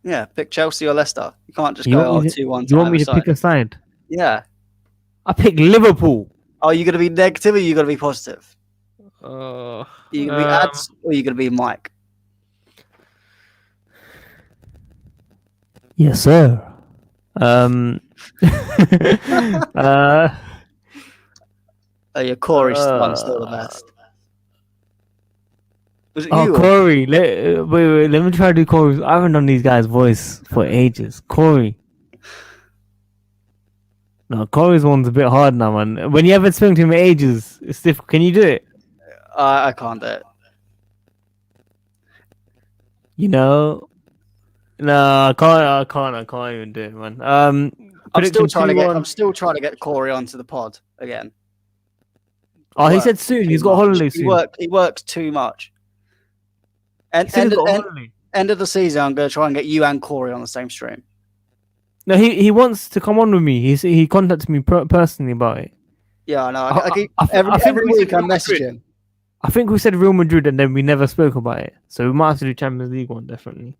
Yeah, pick Chelsea or Leicester. You can't just You go want me 2-1 You to want either me to side. pick a side? Yeah. I pick Liverpool. Are you going to be negative or are you going to be positive? Uh, Are you going to be Ads or are you going to be Mike? Yes, sir. Your Corey's one still the best. Was it Oh, you? Corey. Wait. Let me try to do Corey. I haven't done these guys' voice for ages. Corey. No, Corey's one's a bit hard now, man. When you haven't spoken to him in ages, it's difficult. Can you do it? I can't do it. You know? No, I can't even do it, man. I'm still prediction trying to get Corey onto the pod again. Oh, he Work said soon. too He's got much. holiday soon. He works too much. And He said he's got holiday. end of the season, I'm going to try and get you and Corey on the same stream. No, he wants to come on with me. He contacted me personally about it. Yeah, I know. I think Every we week said I Real message Madrid. him. I think we said Real Madrid and then we never spoke about it. So we might have to do Champions League one definitely.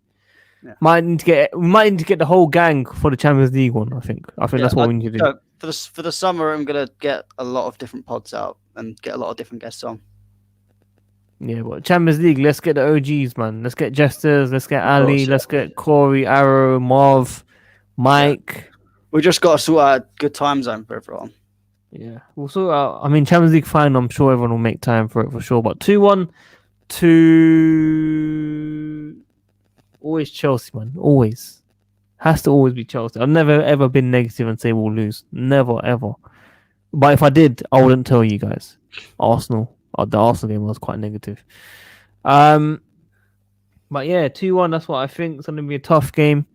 Yeah. We might need to get the whole gang for the Champions League one. I think that's what we need to do. For the summer, I'm going to get a lot of different pods out and get a lot of different guests on. Yeah, but Champions League, let's get the OGs, man. Let's get Jesters, let's get Ali, course, let's get Corey, Arrow, Marv, Mike. We just got to sort out a good time zone for everyone. Yeah, we'll sort out. I mean, Champions League final, I'm sure everyone will make time for it for sure. But 2-1 to always Chelsea, man. Always. Has to always be Chelsea. I've never ever been negative and say we'll lose. Never ever. But if I did, I wouldn't tell you guys. Arsenal. The Arsenal game was quite negative. But yeah, 2-1, that's what I think. It's gonna be a tough game.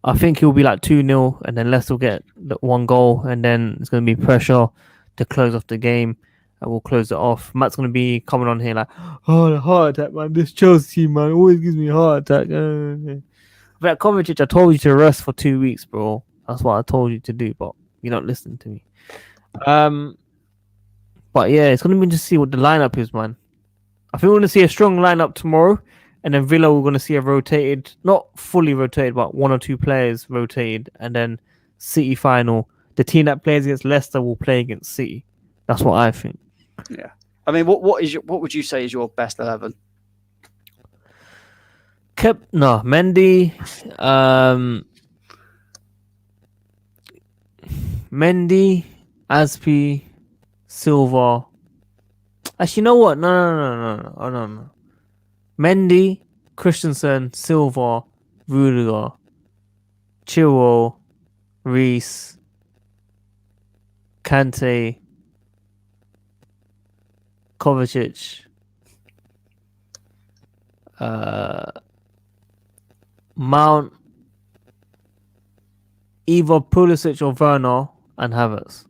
I think it'll be like 2-0, and then Leicester will get the one goal, and then it's going to be pressure to close off the game, and we'll close it off. Matt's going to be coming on here like, oh, the heart attack, man. This Chelsea, man, always gives me a heart attack. But Kovacic, I told you to rest for 2 weeks, bro. That's what I told you to do, but you're not listening to me. But yeah, it's going to be interesting to see what the lineup is, man. I think we're going to see a strong lineup tomorrow. And then Villa, we're going to see a rotated, not fully rotated, but one or two players rotated. And then City final. The team that plays against Leicester will play against City. That's what I think. Yeah. I mean, what would you say is your best 11? Mendy, Aspi, Silva. Actually, you know what? No. Mendy, Christensen, Silva, Rudiger, Chilwell, Reese, Kante, Kovacic, Mount, either Pulisic or Werner, and Havertz.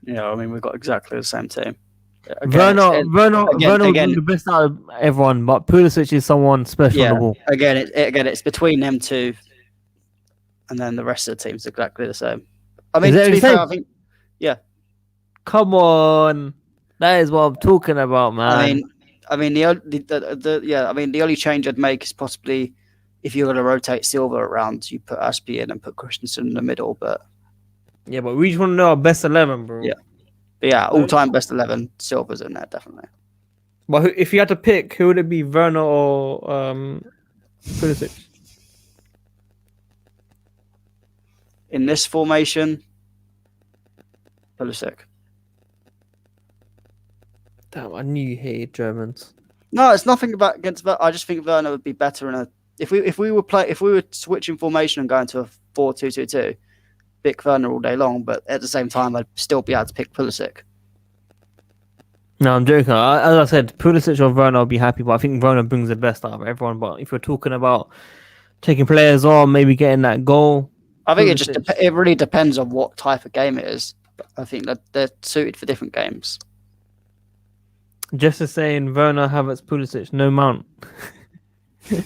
Yeah, I mean, we've got exactly the same team. Werner will do the best out of everyone, but Pulisic is someone special on the ball. Again, it's between them two, and then the rest of the team's exactly the same. I mean, to be fair, I think, yeah. Come on, that is what I'm talking about, man. The only change I'd make is possibly if you're going to rotate Silva around, you put Aspi in and put Christensen in the middle. But yeah, but we just want to know our best 11, bro. Yeah. But yeah, all-time best 11, Silva's in there, definitely. But if you had to pick, who would it be, Werner or Pulisic? In this formation, Pulisic. Damn, I knew you hated Germans. No, it's nothing against Werner. I just think Werner would be better in a. If we were switching formation and going to a 4-2-2-2, pick Werner all day long, but at the same time, I'd still be able to pick Pulisic. No, I'm joking. As I said, Pulisic or Werner, I'll be happy, but I think Werner brings the best out of everyone. But if we're talking about taking players on, maybe getting that goal, I think Pulisic. it really depends on what type of game it is. I think that they're suited for different games. Just as saying Werner, Havertz, Pulisic, no Mount. It's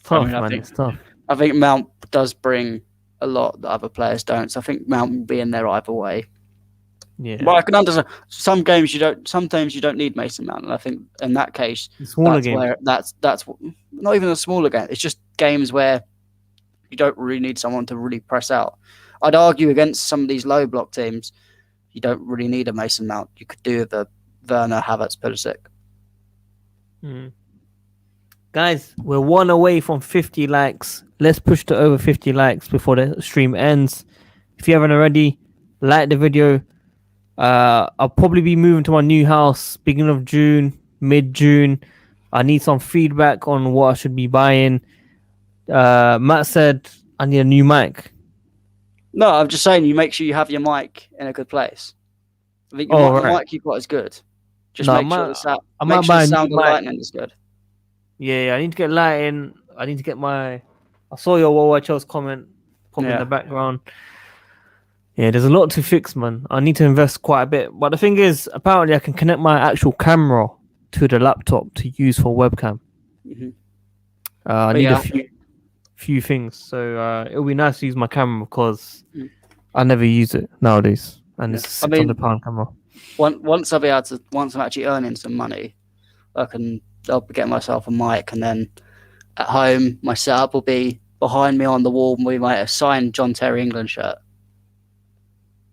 tough, I man. think- It's tough. I think Mount does bring a lot that other players don't. So I think Mount will be in there either way. Yeah. But I can understand some games you don't. Sometimes you don't need Mason Mount, and I think in that case, Smaller that's game. where that's not even a smaller game. It's just games where you don't really need someone to really press out. I'd argue against some of these low block teams, you don't really need a Mason Mount. You could do the Werner, Havertz, Pulisic. Mm. Guys, we're one away from 50 likes. Let's push to over 50 likes before the stream ends. If you haven't already, like the video. I'll probably be moving to my new house beginning of June, mid-June. I need some feedback on what I should be buying. Matt said I need a new mic. No, I'm just saying you make sure you have your mic in a good place. I think Oh, the right. mic you've got is good. Just No, make sure the I make might sure buy the a new sound and mic. lightning is good. Yeah, I need to get lighting. I need to get my... I saw your WHL's comment pop in Yeah. the background. Yeah, there's a lot to fix, man. I need to invest quite a bit. But the thing is, apparently I can connect my actual camera to the laptop to use for webcam. Mhm. I But need yeah. a few things. So it'll be nice to use my camera because Mm. I never use it nowadays. And Yeah. it's I a mean- £600 camera. Once I'll be able to, once I'm actually earning some money, I'll be getting myself a mic, and then at home my setup will be behind me on the wall. We might have signed John Terry England shirt.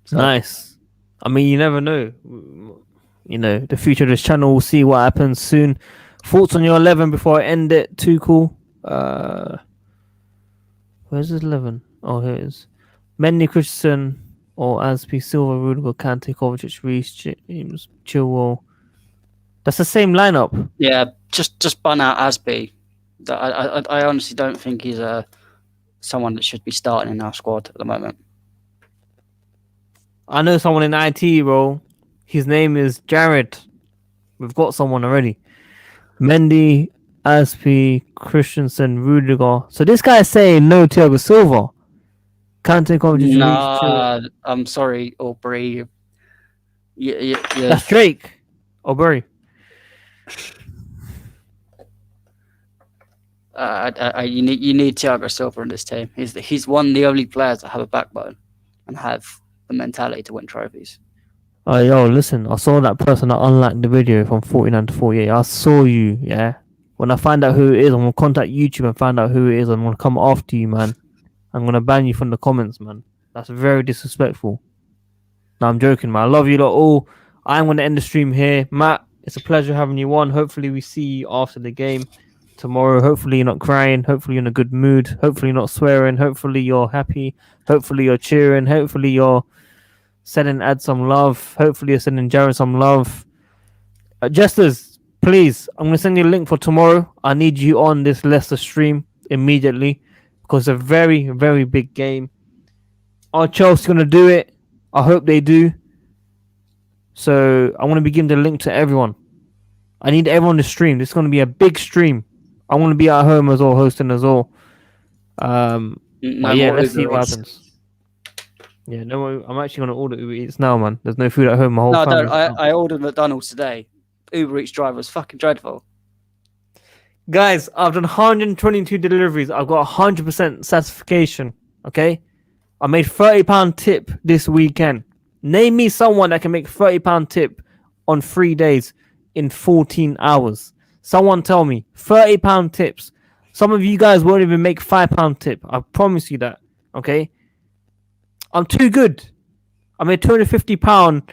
So, Nice. I mean, you never know. You know, the future of this channel, we'll see what happens soon. Thoughts on your 11 before I end it? Too cool. Where's his 11? Oh, here it is. Mendy, Christensen, or Aspi, Silva, Rudiger, Kante, Kovacic, Reece, James, Chilwell. That's the same lineup. Yeah, just bun out Asby. I honestly don't think he's someone that should be starting in our squad at the moment. I know someone in IT, bro. His name is Jared. We've got someone already. Mendy, Aspi, Christensen, Rudiger. So this guy's saying no Thiago Silva. Kante, Kovacic, Reece, Chilwell. Nah, I'm sorry, Aubrey. You, That's Drake. Oh, Bury. you need Thiago Silva in this team. He's one of the only players that have a backbone and have the mentality to win trophies. Oh, yo, listen. I saw that person that unliked the video from 49 to 48. I saw you, yeah? When I find out who it is, I'm going to contact YouTube and find out who it is. I'm going to come after you, man. I'm going to ban you from the comments, man. That's very disrespectful. No, I'm joking, man. I love you lot all. I'm going to end the stream here. Matt, it's a pleasure having you on. Hopefully we see you after the game tomorrow. Hopefully you're not crying. Hopefully you're in a good mood. Hopefully you're not swearing. Hopefully you're happy. Hopefully you're cheering. Hopefully you're sending Ad some love. Hopefully you're sending Jared some love. Jesters, please, I'm going to send you a link for tomorrow. I need you on this Leicester stream immediately because it's a very, very big game. Are Chelsea going to do it? I hope they do. So I want to be giving the link to everyone. I need everyone to stream. This is going to be a big stream. I want to be at home as well, hosting as well. No But yeah, more let's see Uber what Eats. happens. Yeah, no, I'm actually going to order Uber Eats now, man. There's no food at home. My whole No, I family. don't. I ordered McDonald's today. Uber Eats driver was fucking dreadful. Guys, I've done 122 deliveries. I've got 100% satisfaction. Okay, I made £30 tip this weekend. Name me someone that can make £30 tip on 3 days in 14 hours. Someone tell me £30 tips. Some of you guys won't even make £5 tip. I promise you that. Okay, I'm too good. I made £250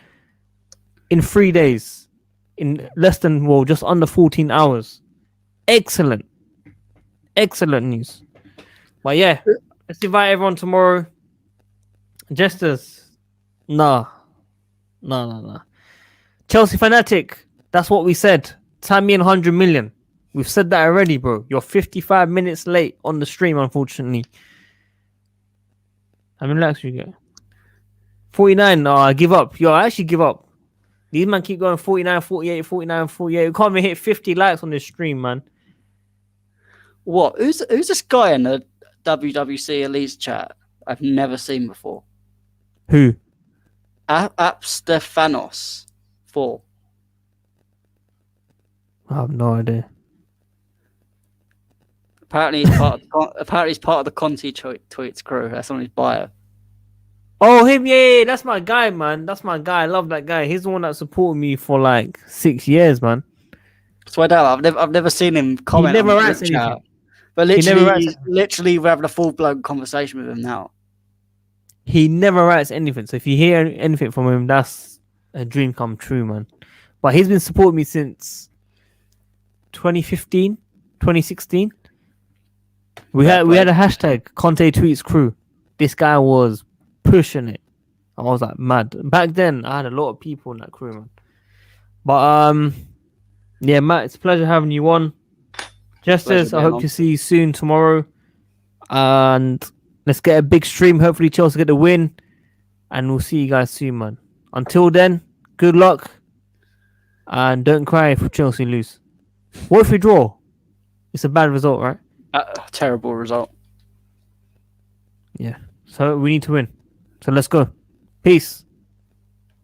in 3 days, in less than, well, just under 14 hours. Excellent news. But yeah, let's invite everyone tomorrow. Jesters, nah. Chelsea fanatic, that's what we said. Tammy and 100 million. We've said that already, bro. You're 55 minutes late on the stream, unfortunately. How many likes you get? 49. No, I give up. Yo, I actually give up. These man keep going 49, 48, 49, 48. We can't even hit 50 likes on this stream, man. What? Who's this guy in the WWC Elite chat? I've never seen before. Who? App Stefanos 4. I have no idea. Apparently he's part of the Conti tweets crew. That's on his bio. Oh, him, yeah, that's my guy, man. That's my guy. I love that guy. He's the one that supported me for like 6 years, man. Swear down, I've never seen him comment. He never on the writes group chat. anything. But He never writes literally, we're having a full blown conversation with him now. He never writes anything. So if you hear anything from him, that's a dream come true, man. But he's been supporting me since 2015, 2016. We had a hashtag Conte tweets crew. This guy was pushing it. I was like mad. Back then I had a lot of people in that crew, man. But yeah, Matt, it's a pleasure having you on. Justice, I hope to see you soon tomorrow. And let's get a big stream. Hopefully Chelsea get the win. And we'll see you guys soon, man. Until then, good luck. And don't cry if Chelsea lose. What if we draw? It's a bad result, right? Terrible result. Yeah. So we need to win. So let's go. Peace.